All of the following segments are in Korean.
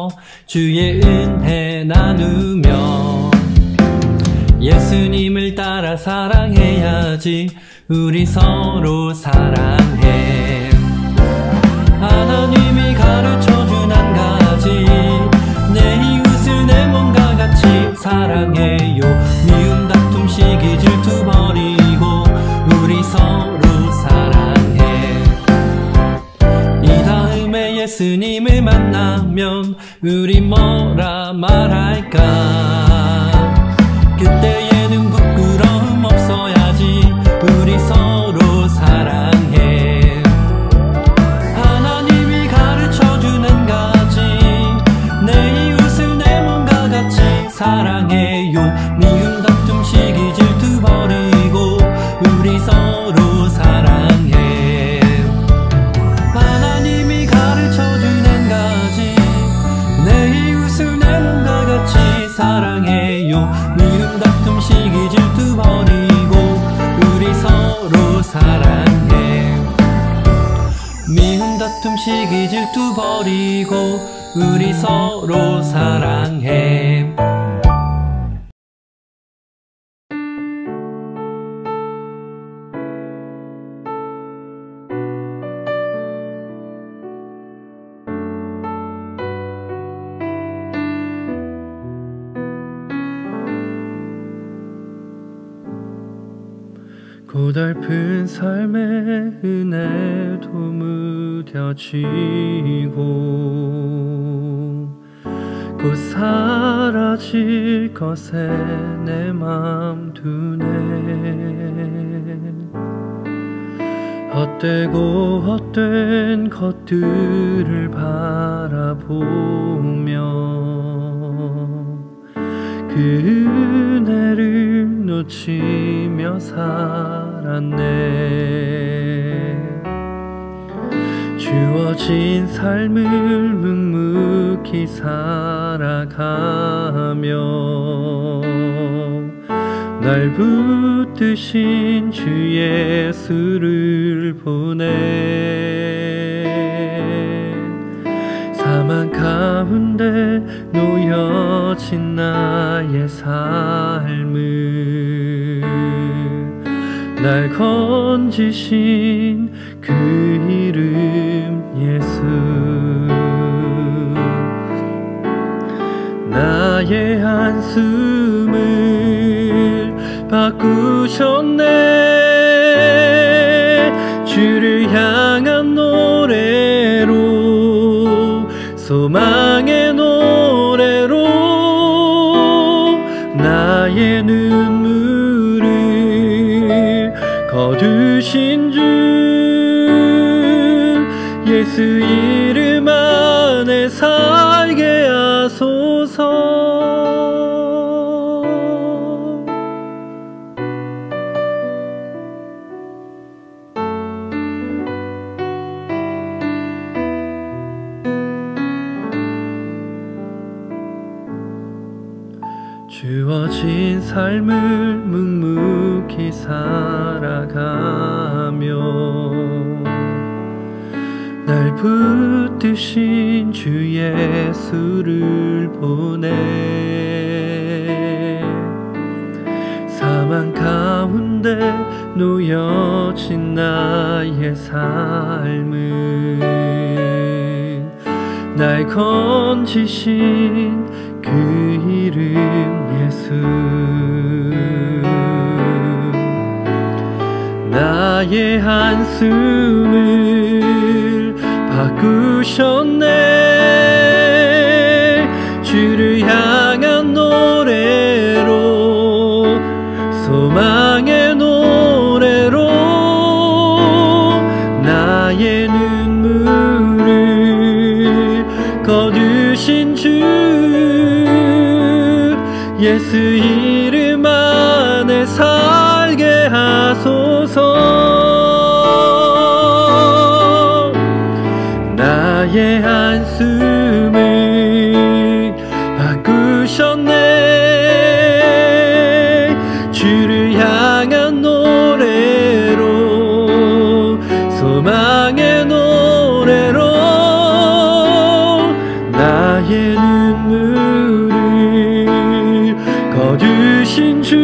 모여 주의 은혜 나누며 예수님을 따라 사랑해야지. 우리 서로 사랑해. 하나님이 가르쳐준 한 가지, 내 이웃을 내 몸과 같이 사랑해요. 미움 다툼 시기 질투 버리고 우리 서로 사랑해. 이 다음에 예수님을 만나면 우리 뭐라 말할까? 그때에는 부끄러움 없어야지. 우리 서로 사랑해. 하나님이 가르쳐준 한 가지, 내 이웃을 내 몸과 같이 사랑해요. 미움 다툼 시기 질투 버리고 우리 서로 사랑해. 하나님이 가르쳐준 한 가지, 내 이웃을 내 몸과 같이 사랑해요. 미움 다툼 시기 질투 버리고 우리 서로 사랑해. 미움 다툼 시기 질투 버리고 우리 서로 사랑해. 고달픈 삶의 은혜도 무뎌지고 곧 사라질 것에 내 맘 두네. 헛되고 헛된 것들을 바라보며 그 은혜를 놓치며 살았네. 주어진 삶을 묵묵히 살아가며 날 붙드신 주 예수를 보내. 사망 가운데 놓여진 나의 삶을 날 건지신 그 이름 예수. 나의 한숨을 바꾸셨네. 주를 향한 노래로, 소망의 노래로 나의 눈물을 거두신 주 예수 이름 안에 살게 하소서. 주어진 삶을 묵묵히 살아가며 날 붙드신 주 예수를 보내. 사망 가운데 놓여진 나의 삶을 날 건지신 그 이름 예수. 나의 한숨을 바꾸셨네. 주를 향한 노래로, 소망의 노래로 나의 눈물을 거두신 주 예수 이름 안에 살게 하소서. 나의 한숨을 바꾸셨네. 주를 향한 노래로, 소망의 노래로 나의 눈물을 거두신 주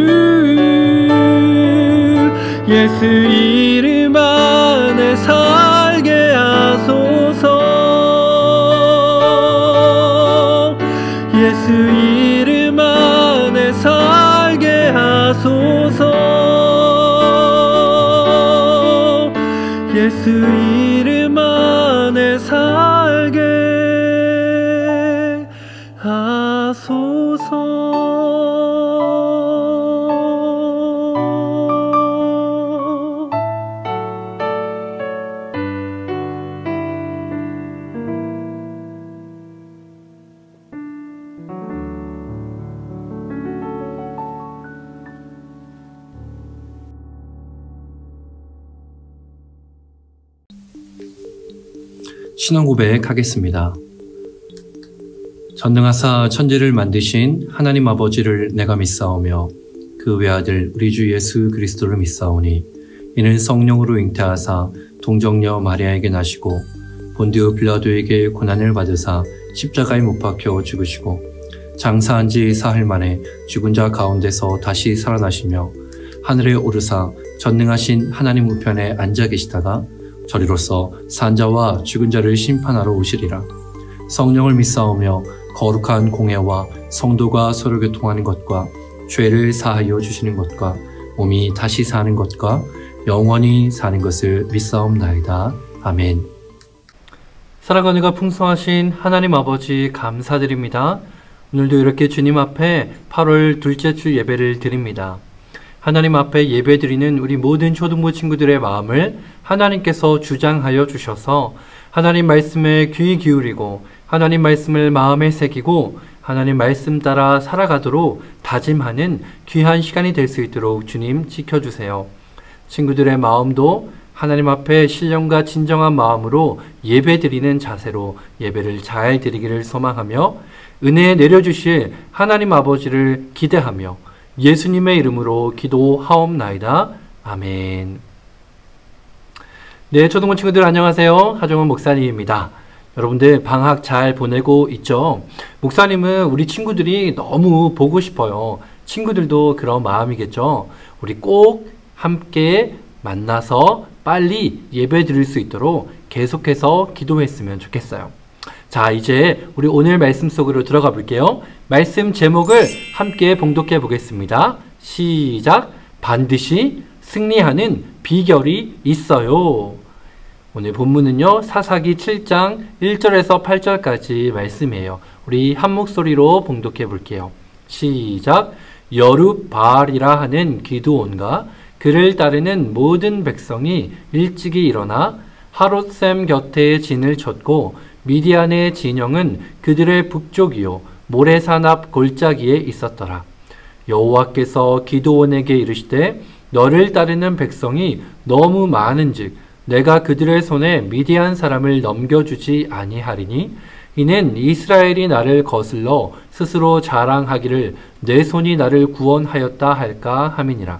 예수 이름 안에 살게 하소서. 예수 이름 안에 살게 하소서. 예수 이름 안에 살게 하소서. 신앙고백 하겠습니다. 전능하사 천지를 만드신 하나님 아버지를 내가 믿사오며 그 외아들 우리 주 예수 그리스도를 믿사오니 이는 성령으로 잉태하사 동정녀 마리아에게 나시고 본디오 빌라도에게 고난을 받으사 십자가에 못 박혀 죽으시고 장사한 지 사흘 만에 죽은 자 가운데서 다시 살아나시며 하늘에 오르사 전능하신 하나님 우편에 앉아 계시다가 저리로서 산자와 죽은 자를 심판하러 오시리라. 성령을 믿사오며 거룩한 공예와 성도가 서로 교통하는 것과 죄를 사하여 주시는 것과 몸이 다시 사는 것과 영원히 사는 것을 믿사옵나이다. 아멘. 사랑과 은혜가 풍성하신 하나님 아버지 감사드립니다. 오늘도 이렇게 주님 앞에 8월 둘째 주 예배를 드립니다. 하나님 앞에 예배드리는 우리 모든 초등부 친구들의 마음을 하나님께서 주장하여 주셔서 하나님 말씀에 귀 기울이고 하나님 말씀을 마음에 새기고 하나님 말씀 따라 살아가도록 다짐하는 귀한 시간이 될 수 있도록 주님 지켜주세요. 친구들의 마음도 하나님 앞에 신령과 진정한 마음으로 예배드리는 자세로 예배를 잘 드리기를 소망하며 은혜 내려주실 하나님 아버지를 기대하며 예수님의 이름으로 기도하옵나이다. 아멘. 네, 초등부 친구들 안녕하세요. 하정훈 목사님입니다. 여러분들 방학 잘 보내고 있죠? 목사님은 우리 친구들이 너무 보고 싶어요. 친구들도 그런 마음이겠죠? 우리 꼭 함께 만나서 빨리 예배 드릴 수 있도록 계속해서 기도했으면 좋겠어요. 자, 이제 우리 오늘 말씀 속으로 들어가 볼게요. 말씀 제목을 함께 봉독해 보겠습니다. 시작! 반드시 승리하는 비결이 있어요. 오늘 본문은요, 사사기 7장 1절에서 8절까지 말씀이에요. 우리 한 목소리로 봉독해 볼게요. 시작! 여룹바알이라 하는 기드온과 그를 따르는 모든 백성이 일찍이 일어나 하롯셈 곁에 진을 쳤고 미디안의 진영은 그들의 북쪽이요 모래산 앞 골짜기에 있었더라. 여호와께서 기드온에게 이르시되 너를 따르는 백성이 너무 많은즉 내가 그들의 손에 미디안 사람을 넘겨주지 아니하리니 이는 이스라엘이 나를 거슬러 스스로 자랑하기를 내 손이 나를 구원하였다 할까 함이니라.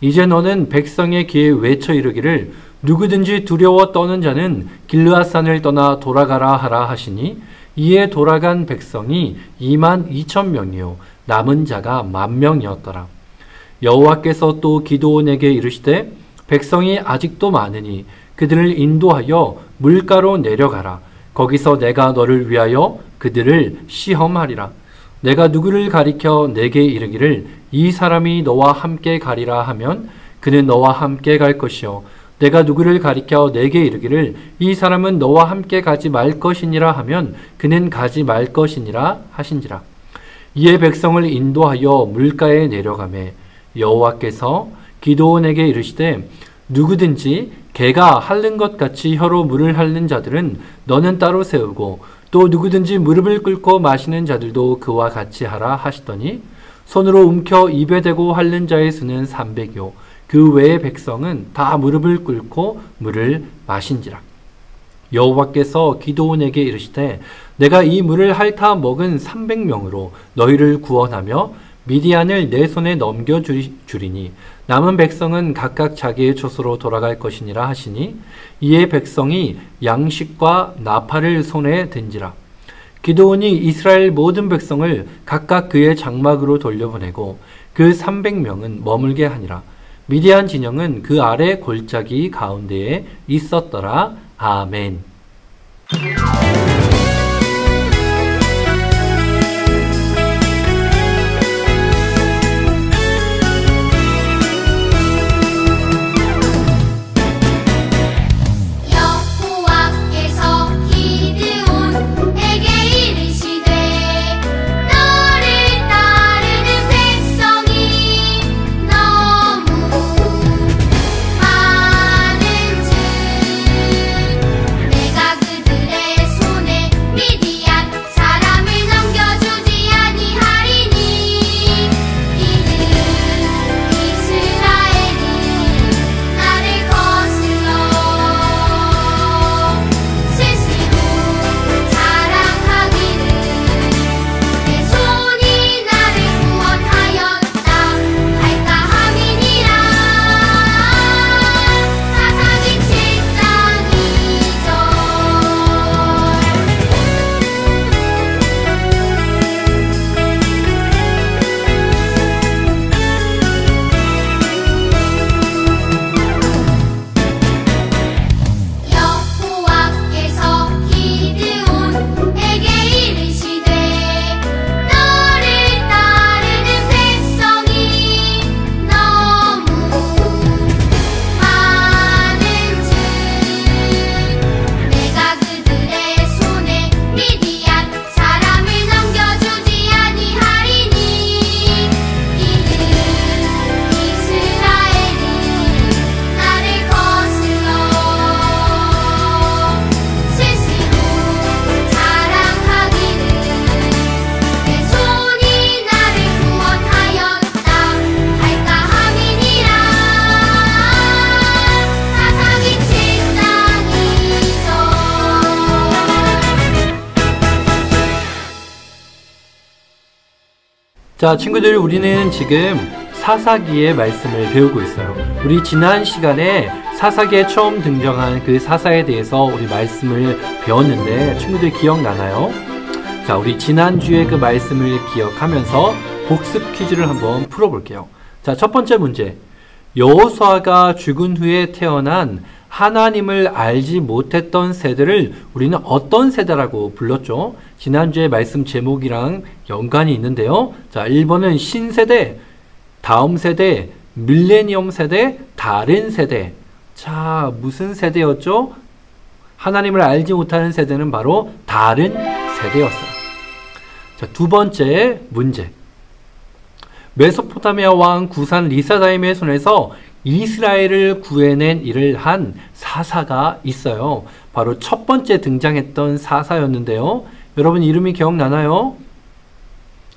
이제 너는 백성의 귀에 외쳐 이르기를 누구든지 두려워 떠는 자는 길르앗산을 떠나 돌아가라 하라 하시니 이에 돌아간 백성이 22,000명이요 남은 자가 10,000명이었더라. 여호와께서 또 기드온에게 이르시되 백성이 아직도 많으니 그들을 인도하여 물가로 내려가라. 거기서 내가 너를 위하여 그들을 시험하리라. 내가 누구를 가리켜 내게 이르기를 이 사람이 너와 함께 가리라 하면 그는 너와 함께 갈 것이요 내가 누구를 가리켜 내게 이르기를 이 사람은 너와 함께 가지 말 것이니라 하면 그는 가지 말 것이니라 하신지라. 이에 백성을 인도하여 물가에 내려가매 여호와께서 기드온에게 이르시되 누구든지 개가 핥는 것 같이 혀로 물을 핥는 자들은 너는 따로 세우고 또 누구든지 무릎을 꿇고 마시는 자들도 그와 같이 하라 하시더니 손으로 움켜 입에 대고 핥는 자의 수는 300요 그 외의 백성은 다 무릎을 꿇고 물을 마신지라. 여호와께서 기드온에게 이르시되 내가 이 물을 핥아 먹은 300명으로 너희를 구원하며 미디안을 내 손에 넘겨주리니 남은 백성은 각각 자기의 초소로 돌아갈 것이니라 하시니 이에 백성이 양식과 나팔을 손에 든지라. 기드온이 이스라엘 모든 백성을 각각 그의 장막으로 돌려보내고 그 300명은 머물게 하니라. 미디안 진영은 그 아래 골짜기 가운데에 있었더라. 아멘. 자, 친구들, 우리는 지금 사사기의 말씀을 배우고 있어요. 우리 지난 시간에 사사기에 처음 등장한 그 사사에 대해서 우리 말씀을 배웠는데 친구들 기억나나요? 자, 우리 지난주에 그 말씀을 기억하면서 복습 퀴즈를 한번 풀어볼게요. 자, 첫 번째 문제. 여호수아가 죽은 후에 태어난 하나님을 알지 못했던 세대를 우리는 어떤 세대라고 불렀죠? 지난주에 말씀 제목이랑 연관이 있는데요. 자, 1번은 신세대, 다음 세대, 밀레니엄 세대, 다른 세대. 자, 무슨 세대였죠? 하나님을 알지 못하는 세대는 바로 다른 세대였어요. 자, 두 번째 문제. 메소포타미아 왕 구산 리사다임의 손에서 이스라엘을 구해낸 일을 한 사사가 있어요. 바로 첫 번째 등장했던 사사였는데요. 여러분 이름이 기억나나요?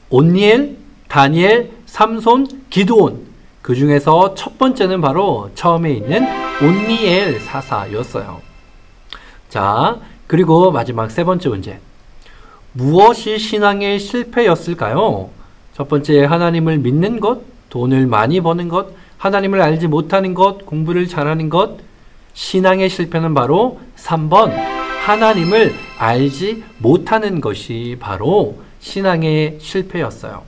온니엘, 다니엘, 삼손, 기드온. 그 중에서 첫 번째는 바로 처음에 있는 온니엘 사사였어요. 자, 그리고 마지막 세 번째 문제. 무엇이 신앙의 실패였을까요? 첫 번째, 하나님을 믿는 것, 돈을 많이 버는 것, 하나님을 알지 못하는 것, 공부를 잘하는 것. 신앙의 실패는 바로 3번, 하나님을 알지 못하는 것이 바로 신앙의 실패였어요.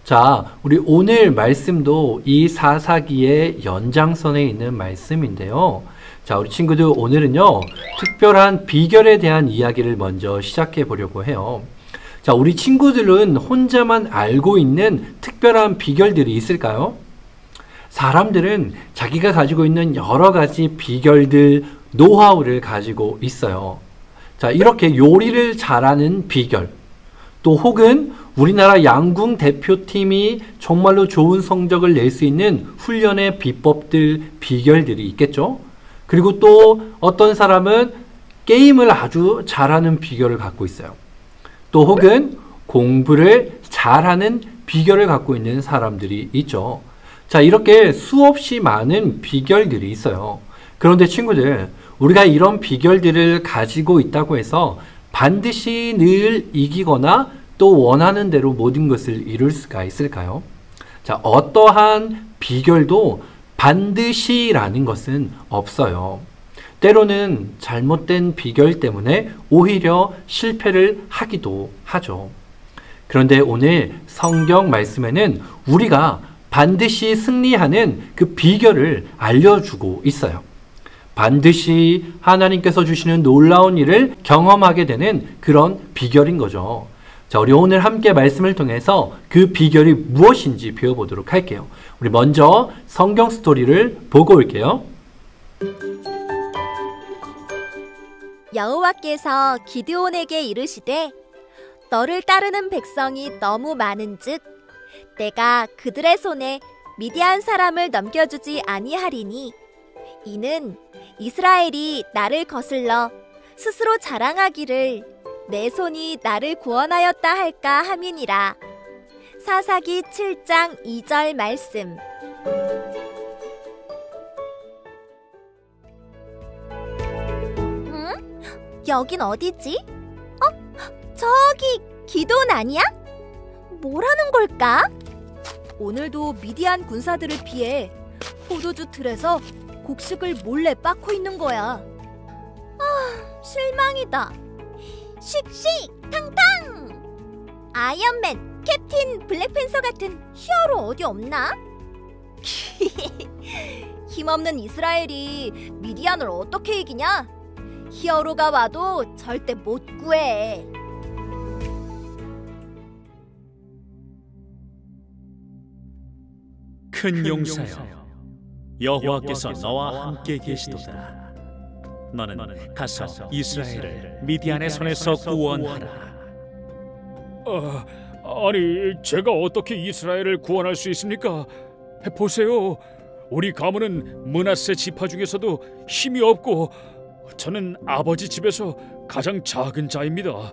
자, 우리 오늘 말씀도 이 사사기의 연장선에 있는 말씀인데요. 자, 우리 친구들 오늘은요, 특별한 비결에 대한 이야기를 먼저 시작해 보려고 해요. 자, 우리 친구들은 혼자만 알고 있는 특별한 비결들이 있을까요? 사람들은 자기가 가지고 있는 여러 가지 비결들, 노하우를 가지고 있어요. 자, 이렇게 요리를 잘하는 비결, 또 혹은 우리나라 양궁 대표팀이 정말로 좋은 성적을 낼 수 있는 훈련의 비법들, 비결들이 있겠죠. 그리고 또 어떤 사람은 게임을 아주 잘하는 비결을 갖고 있어요. 또 혹은 공부를 잘하는 비결을 갖고 있는 사람들이 있죠. 자, 이렇게 수없이 많은 비결들이 있어요. 그런데 친구들, 우리가 이런 비결들을 가지고 있다고 해서 반드시 늘 이기거나 또 원하는 대로 모든 것을 이룰 수가 있을까요? 자, 어떠한 비결도 반드시라는 것은 없어요. 때로는 잘못된 비결 때문에 오히려 실패를 하기도 하죠. 그런데 오늘 성경 말씀에는 우리가 반드시 승리하는 그 비결을 알려주고 있어요. 반드시 하나님께서 주시는 놀라운 일을 경험하게 되는 그런 비결인 거죠. 자, 우리 오늘 함께 말씀을 통해서 그 비결이 무엇인지 배워보도록 할게요. 우리 먼저 성경 스토리를 보고 올게요. 여호와께서 기드온에게 이르시되 너를 따르는 백성이 너무 많은즉 내가 그들의 손에 미디안 사람을 넘겨주지 아니하리니 이는 이스라엘이 나를 거슬러 스스로 자랑하기를 내 손이 나를 구원하였다 할까 함이니라. 사사기 7장 2절 말씀. 여긴 어디지? 저기 기드온 아니야? 뭐라는 걸까? 오늘도 미디안 군사들을 피해 포도주 틀에서 곡식을 몰래 빻고 있는 거야. 실망이다. 씩씩 탕탕! 아이언맨, 캡틴 블랙팬서 같은 히어로 어디 없나? 힘없는 이스라엘이 미디안을 어떻게 이기냐? 히어로가 와도 절대 못 구해. 큰 용사여, 여호와께서 너와 함께 계시도다. 너는 가서 이스라엘을 미디안의 손에서 구원하라. 아니, 제가 어떻게 이스라엘을 구원할 수 있습니까? 보세요, 우리 가문은 므낫세 지파 중에서도 힘이 없고 저는 아버지 집에서 가장 작은 자입니다.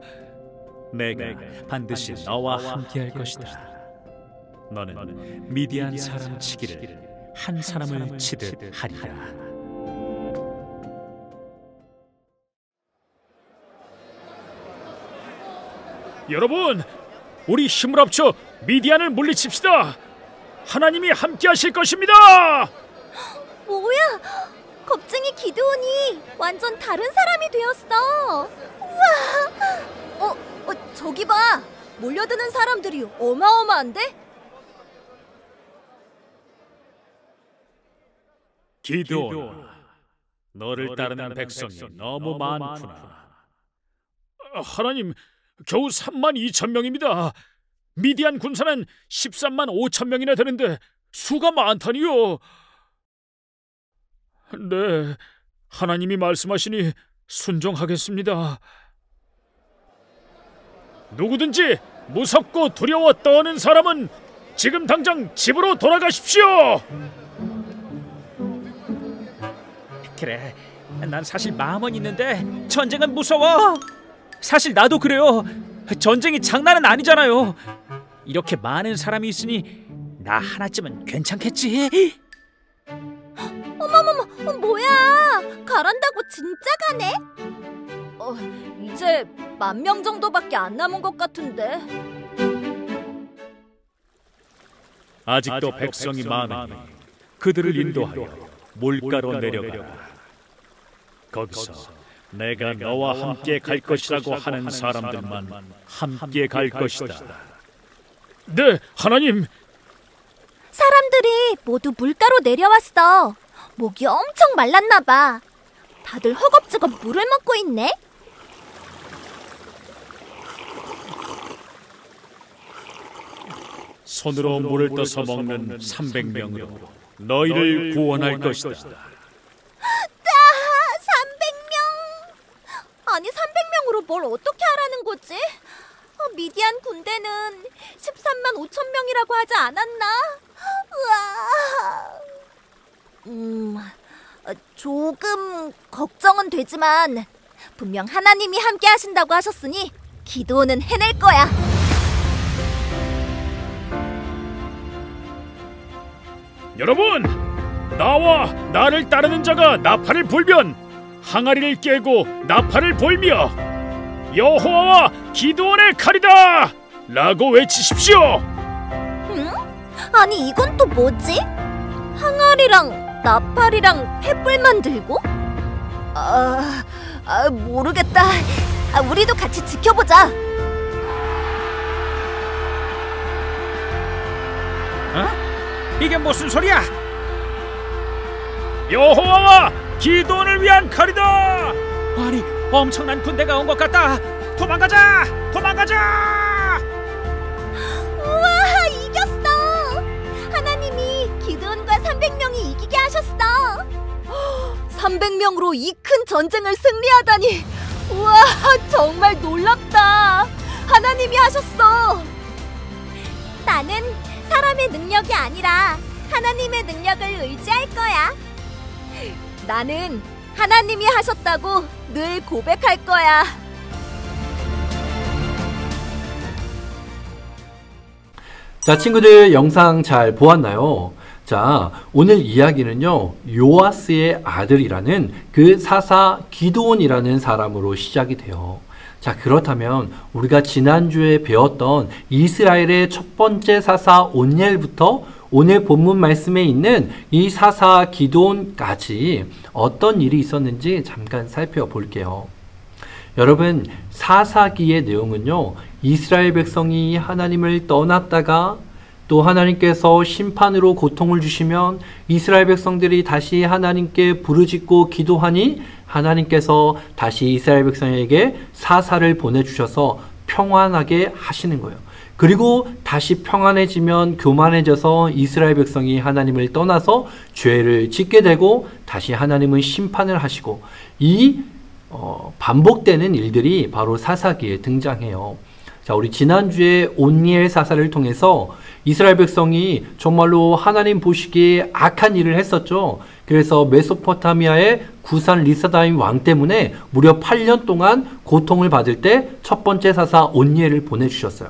내가 반드시 너와 함께 할 것이다. 너는 미디안 사람 치기를 한 사람을 치듯 하리라. 여러분, 우리 힘을 합쳐 미디안을 물리칩시다. 하나님이 함께 하실 것입니다. 뭐야? 겁쟁이 기드온이 완전 다른 사람이 되었어. 우와! 저기 봐. 몰려드는 사람들이 어마어마한데? 기드온, 너를 따르는 백성이 너무 많구나. 하나님, 겨우 32,000명입니다. 미디안 군사는 13만 5천 명이나 되는데 수가 많다니요. 네, 하나님이 말씀하시니 순종하겠습니다. 누구든지 무섭고 두려워 떠는 사람은 지금 당장 집으로 돌아가십시오. 그래, 난 사실 마음은 있는데 전쟁은 무서워. 사실 나도 그래요. 전쟁이 장난은 아니잖아요. 이렇게 많은 사람이 있으니 나 하나쯤은 괜찮겠지? 어머머머, 뭐야? 가란다고 진짜 가네? 이제 10,000명 정도밖에 안 남은 것 같은데. 아직도 백성이 많으니 그들을 인도하여 물가로 내려가라. 거기서 내가 너와 함께 갈 것이라고 하는 사람들만 함께 갈 것이다. 네, 하나님. 사람들이 모두 물가로 내려왔어. 목이 엄청 말랐나 봐. 다들 허겁지겁 물을 먹고 있네. 손으로 물을 떠서 먹는 300명으로 너희를 구원할 것이다. 300명! 아니, 300명으로 뭘 어떻게 하라는 거지? 미디안 군대는 13만 5천 명이라고 하지 않았나? 우와. 조금 걱정은 되지만 분명 하나님이 함께 하신다고 하셨으니 기도는 해낼 거야. 여러분, 나와 나를 따르는 자가 나팔을 불면 항아리를 깨고 나팔을 불며 여호와와 기드온의 칼이다! 라고 외치십시오. 응? 아니, 이건 또 뭐지? 항아리랑 나팔이랑 횃불 만들고? 모르겠다. 우리도 같이 지켜보자. 이게 무슨 소리야? 여호와와 기도원을 위한 칼이다. 아니, 엄청난 군대가 온 것 같다. 도망가자! 우와, 이겼어! 하나님이 기드온과 300명이 이기게 하셨어. 300명으로 이 큰 전쟁을 승리하다니. 우와, 정말 놀랍다. 하나님이 하셨어. 나는 사람의 능력이 아니라 하나님의 능력을 의지할 거야. 나는 하나님이 하셨다고 늘 고백할 거야. 자, 친구들 영상 잘 보았나요? 자, 오늘 이야기는요, 요아스의 아들이라는 그 사사 기드온이라는 사람으로 시작이 돼요. 자, 그렇다면 우리가 지난주에 배웠던 이스라엘의 첫 번째 사사 온니엘부터 오늘 본문 말씀에 있는 이 사사 기드온까지 어떤 일이 있었는지 잠깐 살펴볼게요. 여러분, 사사기의 내용은요, 이스라엘 백성이 하나님을 떠났다가 또 하나님께서 심판으로 고통을 주시면 이스라엘 백성들이 다시 하나님께 부르짖고 기도하니 하나님께서 다시 이스라엘 백성에게 사사를 보내주셔서 평안하게 하시는 거예요. 그리고 다시 평안해지면 교만해져서 이스라엘 백성이 하나님을 떠나서 죄를 짓게 되고 다시 하나님은 심판을 하시고 이 반복되는 일들이 바로 사사기에 등장해요. 자, 우리 지난주에 온니엘 사사를 통해서 이스라엘 백성이 정말로 하나님 보시기에 악한 일을 했었죠. 그래서 메소포타미아의 구산 리사다임 왕 때문에 무려 8년 동안 고통을 받을 때 첫 번째 사사 온니엘을 보내주셨어요.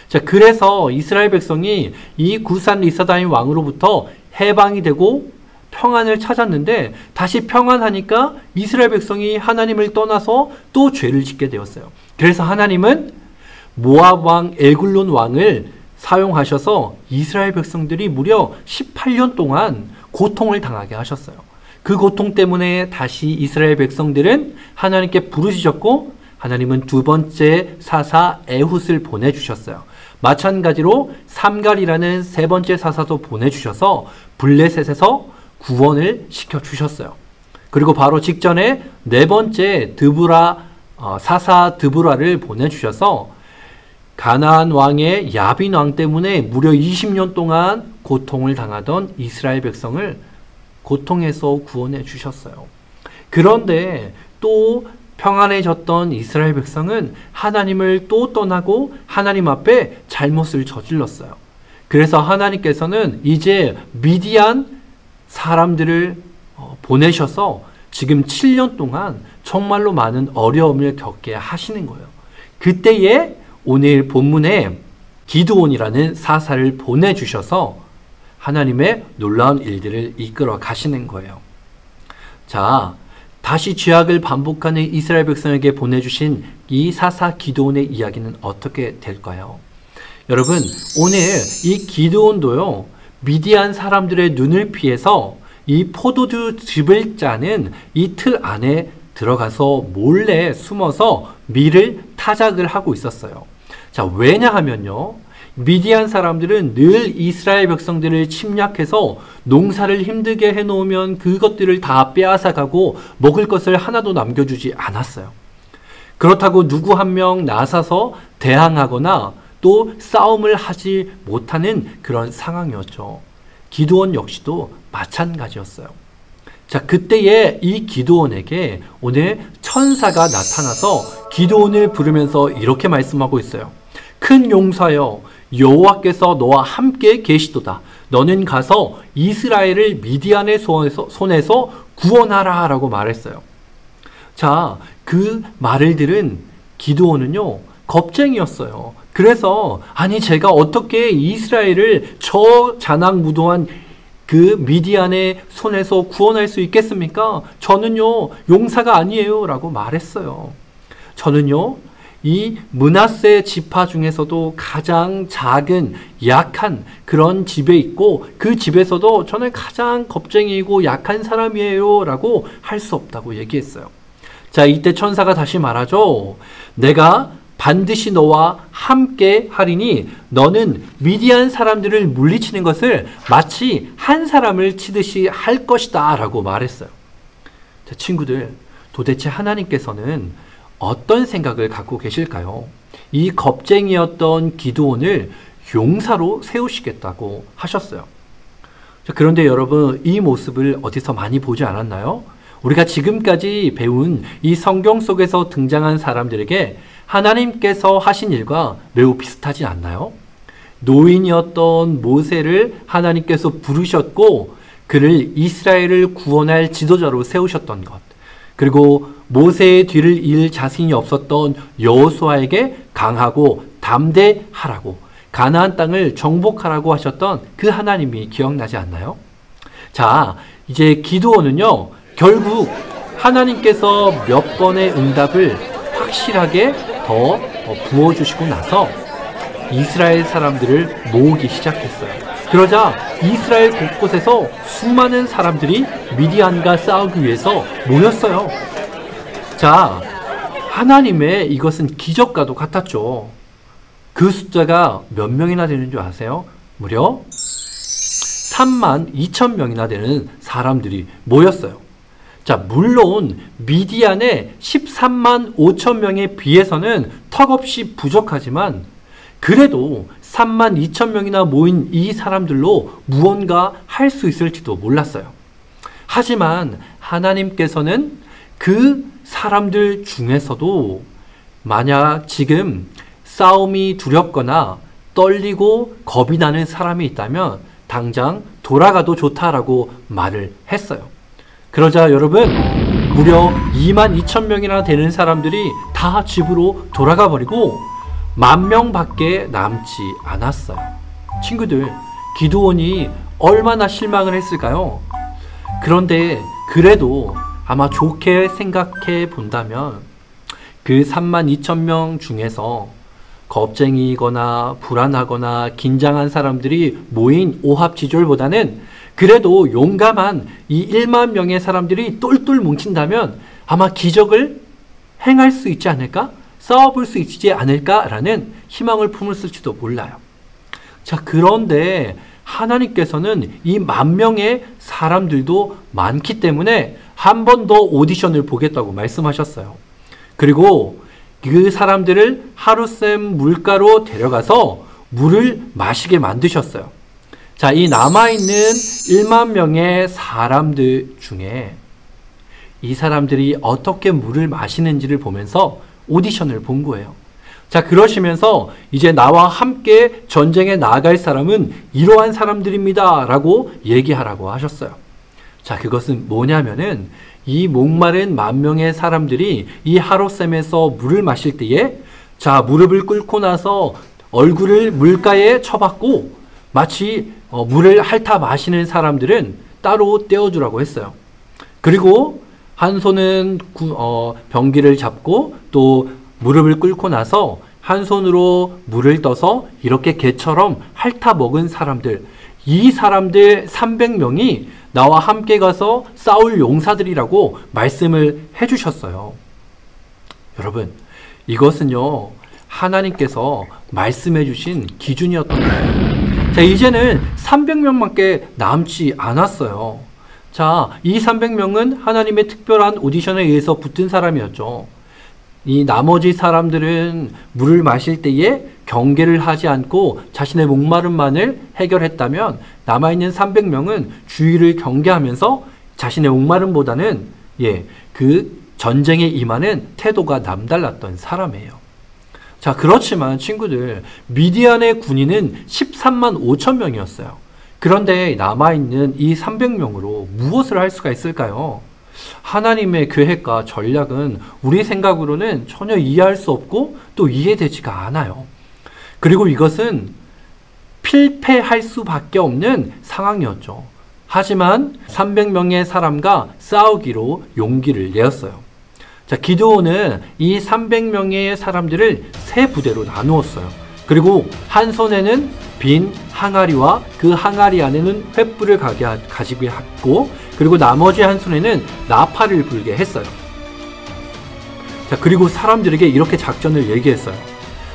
자, 그래서 이스라엘 백성이 이 구산 리사다임 왕으로부터 해방이 되고 평안을 찾았는데 다시 평안하니까 이스라엘 백성이 하나님을 떠나서 또 죄를 짓게 되었어요. 그래서 하나님은 모압 왕 에글론 왕을 사용하셔서 이스라엘 백성들이 무려 18년 동안 고통을 당하게 하셨어요. 그 고통 때문에 다시 이스라엘 백성들은 하나님께 부르짖었고 하나님은 두 번째 사사 에훗을 보내주셨어요. 마찬가지로 삼갈이라는 세 번째 사사도 보내주셔서 블레셋에서 구원을 시켜주셨어요. 그리고 바로 직전에 네 번째 사사 드브라를 보내주셔서 가나안 왕의 야빈 왕 때문에 무려 20년 동안 고통을 당하던 이스라엘 백성을 고통에서 구원해 주셨어요. 그런데 또 평안해졌던 이스라엘 백성은 하나님을 또 떠나고 하나님 앞에 잘못을 저질렀어요. 그래서 하나님께서는 이제 미디안 사람들을 보내셔서 지금 7년 동안 정말로 많은 어려움을 겪게 하시는 거예요. 그때에 오늘 본문에 기드온이라는 사사를 보내주셔서 하나님의 놀라운 일들을 이끌어 가시는 거예요. 자, 다시 죄악을 반복하는 이스라엘 백성에게 보내주신 이 사사 기드온의 이야기는 어떻게 될까요? 여러분, 오늘 이 기드온도요, 미디안 사람들의 눈을 피해서 이 포도주 즙을 짜는 이 틀 안에 들어가서 몰래 숨어서 밀을 타작을 하고 있었어요. 자, 왜냐하면요, 미디안 사람들은 늘 이스라엘 백성들을 침략해서 농사를 힘들게 해놓으면 그것들을 다 빼앗아가고 먹을 것을 하나도 남겨주지 않았어요. 그렇다고 누구 한 명 나서서 대항하거나 또 싸움을 하지 못하는 그런 상황이었죠. 기드온 역시도 마찬가지였어요. 자, 그때에 이 기드온에게 오늘 천사가 나타나서 기드온을 부르면서 이렇게 말씀하고 있어요. 큰 용사여, 여호와께서 너와 함께 계시도다. 너는 가서 이스라엘을 미디안의 손에서 구원하라 라고 말했어요. 자, 그 말을 들은 기드온은요, 겁쟁이였어요. 그래서 아니 제가 어떻게 이스라엘을 저 잔악무도한 그 미디안의 손에서 구원할 수 있겠습니까? 저는요 용사가 아니에요 라고 말했어요. 저는요 이 므낫세 지파 중에서도 가장 작은 약한 그런 집에 있고 그 집에서도 저는 가장 겁쟁이고 약한 사람이에요 라고 할 수 없다고 얘기했어요. 자, 이때 천사가 다시 말하죠. 내가 반드시 너와 함께 하리니 너는 미디안 사람들을 물리치는 것을 마치 한 사람을 치듯이 할 것이다 라고 말했어요. 자, 친구들, 도대체 하나님께서는 어떤 생각을 갖고 계실까요? 이 겁쟁이였던 기드온을 용사로 세우시겠다고 하셨어요. 자, 그런데 여러분, 이 모습을 어디서 많이 보지 않았나요? 우리가 지금까지 배운 이 성경 속에서 등장한 사람들에게 하나님께서 하신 일과 매우 비슷하지 않나요? 노인이었던 모세를 하나님께서 부르셨고 그를 이스라엘을 구원할 지도자로 세우셨던 것, 그리고 모세의 뒤를 이을 자신이 없었던 여호수아에게 강하고 담대하라고 가나안 땅을 정복하라고 하셨던 그 하나님이 기억나지 않나요? 자, 이제 기드온은요, 결국 하나님께서 몇 번의 응답을 확실하게 더 부어주시고 나서 이스라엘 사람들을 모으기 시작했어요. 그러자 이스라엘 곳곳에서 수많은 사람들이 미디안과 싸우기 위해서 모였어요. 자, 하나님의 이것은 기적과도 같았죠. 그 숫자가 몇 명이나 되는 줄 아세요? 무려 32,000명이나 되는 사람들이 모였어요. 자, 물론 미디안의 135,000명에 비해서는 턱없이 부족하지만 그래도 32,000명이나 모인 이 사람들로 무언가 할 수 있을지도 몰랐어요. 하지만 하나님께서는 그 사람들 중에서도 만약 지금 싸움이 두렵거나 떨리고 겁이 나는 사람이 있다면 당장 돌아가도 좋다라고 말을 했어요. 그러자 여러분, 무려 22,000명이나 되는 사람들이 다 집으로 돌아가 버리고 10,000명밖에 남지 않았어요. 친구들, 기드온이 얼마나 실망을 했을까요? 그런데 그래도 아마 좋게 생각해 본다면 그 32,000명 중에서 겁쟁이거나 불안하거나 긴장한 사람들이 모인 오합지졸보다는 그래도 용감한 이 1만 명의 사람들이 똘똘 뭉친다면 아마 기적을 행할 수 있지 않을까? 싸워볼 수 있지 않을까라는 희망을 품었을지도 몰라요. 자, 그런데 하나님께서는 이 10,000명의 사람들도 많기 때문에 한 번 더 오디션을 보겠다고 말씀하셨어요. 그리고 그 사람들을 하룻샘 물가로 데려가서 물을 마시게 만드셨어요. 자, 이 남아있는 1만 명의 사람들 중에 이 사람들이 어떻게 물을 마시는지를 보면서 오디션을 본 거예요. 자, 그러시면서 이제 나와 함께 전쟁에 나아갈 사람은 이러한 사람들입니다 라고 얘기하라고 하셨어요. 자, 그것은 뭐냐면은 이 목마른 10,000명의 사람들이 이 하룻샘에서 물을 마실 때에 자, 무릎을 꿇고 나서 얼굴을 물가에 쳐박고 마치 물을 핥아 마시는 사람들은 따로 떼어주라고 했어요. 그리고 한 손은 병기를 잡고 또 무릎을 꿇고 나서 한 손으로 물을 떠서 이렇게 개처럼 핥아 먹은 사람들, 이 사람들 300명이 나와 함께 가서 싸울 용사들이라고 말씀을 해주셨어요. 여러분, 이것은요, 하나님께서 말씀해 주신 기준이었던 거예요. 자, 이제는 300명밖에 남지 않았어요. 자, 이 300명은 하나님의 특별한 오디션에 의해서 붙은 사람이었죠. 이 나머지 사람들은 물을 마실 때에 경계를 하지 않고 자신의 목마름만을 해결했다면 남아있는 300명은 주의를 경계하면서 자신의 목마름보다는 그 전쟁에 임하는 태도가 남달랐던 사람이에요. 자, 그렇지만 친구들, 미디안의 군인은 135,000명이었어요. 그런데 남아있는 이 300명으로 무엇을 할 수가 있을까요? 하나님의 계획과 전략은 우리 생각으로는 전혀 이해할 수 없고 또 이해되지가 않아요. 그리고 이것은 필패할 수밖에 없는 상황이었죠. 하지만 300명의 사람과 싸우기로 용기를 내었어요. 자, 자, 기드온은 이 300명의 사람들을 세 부대로 나누었어요. 그리고 한 손에는 빈 항아리와 그 항아리 안에는 횃불을 가지고 했고, 그리고 나머지 한 손에는 나팔을 불게 했어요. 자, 그리고 사람들에게 이렇게 작전을 얘기했어요.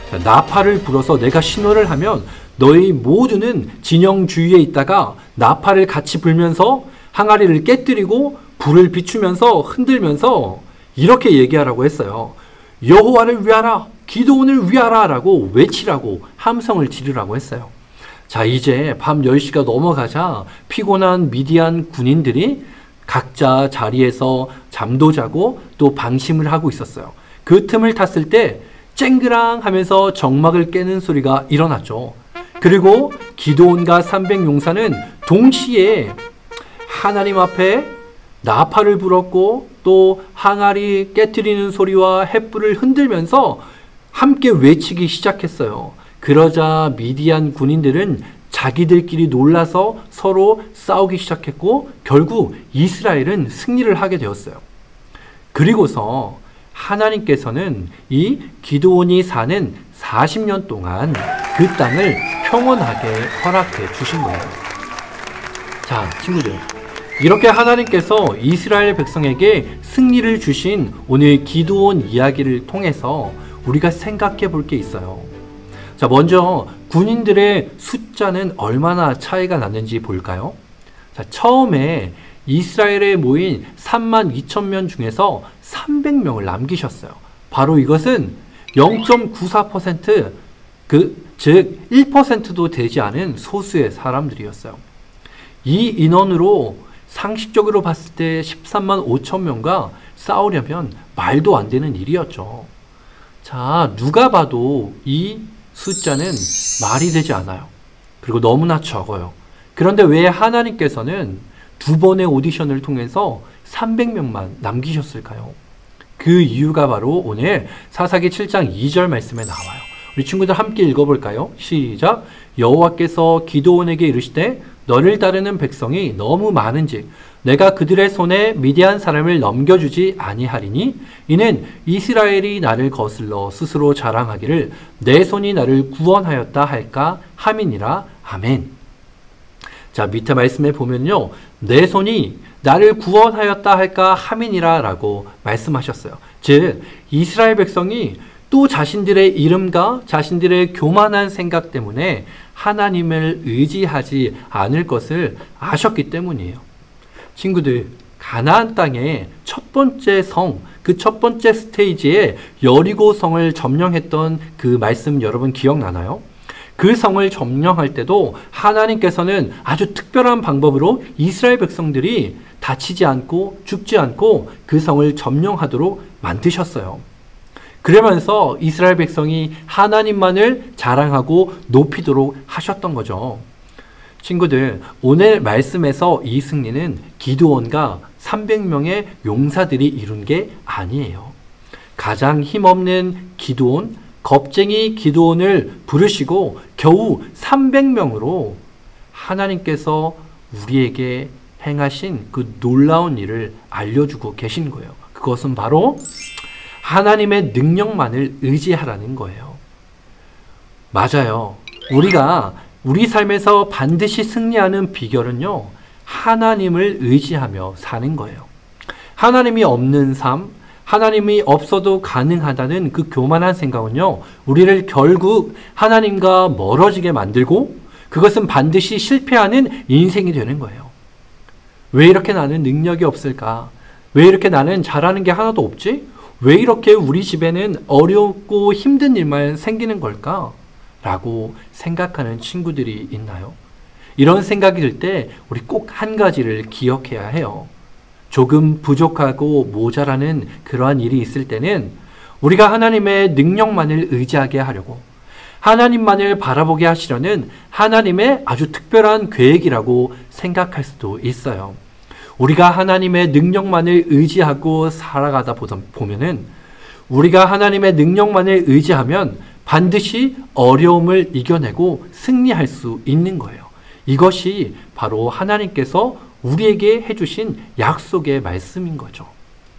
자, 나팔을 불어서 내가 신호를 하면 너희 모두는 진영 주위에 있다가 나팔을 같이 불면서 항아리를 깨뜨리고 불을 비추면서 흔들면서 이렇게 얘기하라고 했어요. 여호와를 위하라, 기드온을 위하라 라고 외치라고 함성을 지르라고 했어요. 자, 이제 밤 10시가 넘어가자 피곤한 미디안 군인들이 각자 자리에서 잠도 자고 또 방심을 하고 있었어요. 그 틈을 탔을 때 쨍그랑 하면서 정막을 깨는 소리가 일어났죠. 그리고 기드온과 300용사는 동시에 하나님 앞에 나팔을 불었고 또 항아리 깨트리는 소리와 횃불을 흔들면서 함께 외치기 시작했어요. 그러자 미디안 군인들은 자기들끼리 놀라서 서로 싸우기 시작했고 결국 이스라엘은 승리를 하게 되었어요. 그리고서 하나님께서는 이 기드온이 사는 40년 동안 그 땅을 평온하게 허락해 주신 거예요. 자, 친구들, 이렇게 하나님께서 이스라엘 백성에게 승리를 주신 오늘 기드온 이야기를 통해서 우리가 생각해 볼 게 있어요. 자, 먼저 군인들의 숫자는 얼마나 차이가 났는지 볼까요? 자, 처음에 이스라엘에 모인 32,000명 중에서 300명을 남기셨어요. 바로 이것은 0.94%, 즉 1%도 되지 않은 소수의 사람들이었어요. 이 인원으로 상식적으로 봤을 때 13만 5천 명과 싸우려면 말도 안 되는 일이었죠. 자, 누가 봐도 이 숫자는 말이 되지 않아요. 그리고 너무나 적어요. 그런데 왜 하나님께서는 두 번의 오디션을 통해서 300명만 남기셨을까요? 그 이유가 바로 오늘 사사기 7장 2절 말씀에 나와요. 우리 친구들 함께 읽어볼까요? 시작! 여호와께서 기드온에게 이르시되 너를 따르는 백성이 너무 많은즉 내가 그들의 손에 미디안 사람을 넘겨주지 아니하리니 이는 이스라엘이 나를 거슬러 스스로 자랑하기를 내 손이 나를 구원하였다 할까 함이니라. 아멘. 자, 밑에 말씀에 보면요, 내 손이 나를 구원하였다 할까 함이니라 라고 말씀하셨어요. 즉 이스라엘 백성이 또 자신들의 이름과 자신들의 교만한 생각 때문에 하나님을 의지하지 않을 것을 아셨기 때문이에요. 친구들, 가나안 땅의 첫 번째 성, 그 첫 번째 스테이지에 여리고 성을 점령했던 그 말씀 여러분 기억나나요? 그 성을 점령할 때도 하나님께서는 아주 특별한 방법으로 이스라엘 백성들이 다치지 않고 죽지 않고 그 성을 점령하도록 만드셨어요. 그러면서 이스라엘 백성이 하나님만을 자랑하고 높이도록 하셨던 거죠. 친구들, 오늘 말씀에서 이 승리는 기드온과 300명의 용사들이 이룬 게 아니에요. 가장 힘없는 기드온, 겁쟁이 기드온을 부르시고 겨우 300명으로 하나님께서 우리에게 행하신 그 놀라운 일을 알려주고 계신 거예요. 그것은 바로 하나님의 능력만을 의지하라는 거예요. 맞아요. 우리가 우리 삶에서 반드시 승리하는 비결은요, 하나님을 의지하며 사는 거예요. 하나님이 없는 삶, 하나님이 없어도 가능하다는 그 교만한 생각은요, 우리를 결국 하나님과 멀어지게 만들고 그것은 반드시 실패하는 인생이 되는 거예요. 왜 이렇게 나는 능력이 없을까? 왜 이렇게 나는 잘하는 게 하나도 없지? 왜 이렇게 우리 집에는 어렵고 힘든 일만 생기는 걸까? 라고 생각하는 친구들이 있나요? 이런 생각이 들 때 우리 꼭 한 가지를 기억해야 해요. 조금 부족하고 모자라는 그러한 일이 있을 때는 우리가 하나님의 능력만을 의지하게 하려고, 하나님만을 바라보게 하시려는 하나님의 아주 특별한 계획이라고 생각할 수도 있어요. 우리가 하나님의 능력만을 의지하고 살아가다 보면은 우리가 하나님의 능력만을 의지하면 반드시 어려움을 이겨내고 승리할 수 있는 거예요. 이것이 바로 하나님께서 우리에게 해주신 약속의 말씀인 거죠.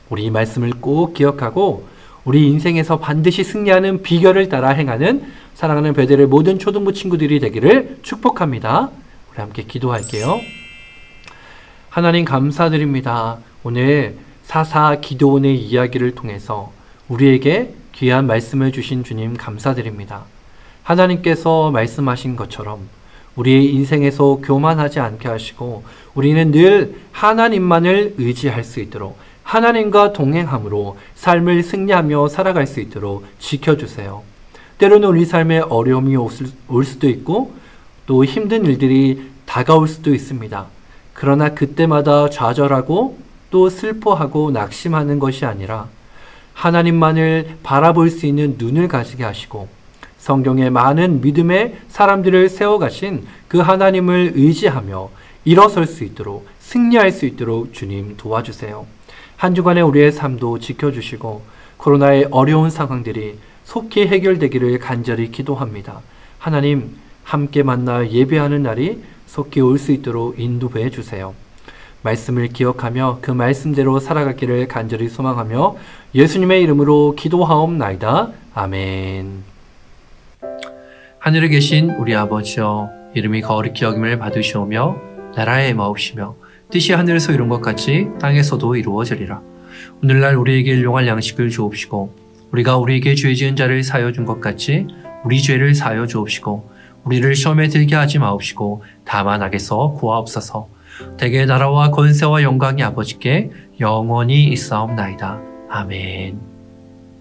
우리 이 말씀을 꼭 기억하고 우리 인생에서 반드시 승리하는 비결을 따라 행하는 사랑하는 베델의 모든 초등부 친구들이 되기를 축복합니다. 우리 함께 기도할게요. 하나님 감사드립니다. 오늘 사사 기드온의 이야기를 통해서 우리에게 귀한 말씀을 주신 주님 감사드립니다. 하나님께서 말씀하신 것처럼 우리의 인생에서 교만하지 않게 하시고 우리는 늘 하나님만을 의지할 수 있도록 하나님과 동행함으로 삶을 승리하며 살아갈 수 있도록 지켜주세요. 때로는 우리 삶에 어려움이 올 수도 있고 또 힘든 일들이 다가올 수도 있습니다. 그러나 그때마다 좌절하고 또 슬퍼하고 낙심하는 것이 아니라 하나님만을 바라볼 수 있는 눈을 가지게 하시고 성경에 많은 믿음의 사람들을 세워가신 그 하나님을 의지하며 일어설 수 있도록 승리할 수 있도록 주님 도와주세요. 한 주간의 우리의 삶도 지켜주시고 코로나의 어려운 상황들이 속히 해결되기를 간절히 기도합니다. 하나님 함께 만나 예배하는 날이 속히 올 수 있도록 인도해 주세요. 말씀을 기억하며 그 말씀대로 살아가기를 간절히 소망하며 예수님의 이름으로 기도하옵나이다. 아멘. 하늘에 계신 우리 아버지여, 이름이 거룩히 여김을 받으시오며 나라의 마옵시며 뜻이 하늘에서 이룬 것 같이 땅에서도 이루어지리라. 오늘날 우리에게 일용할 양식을 주옵시고 우리가 우리에게 죄 지은 자를 사하여 준 것 같이 우리 죄를 사하여 주옵시고 우리를 시험에 들게 하지 마옵시고 다만 악에서 구하옵소서. 대개 나라와 권세와 영광이 아버지께 영원히 있사옵나이다. 아멘.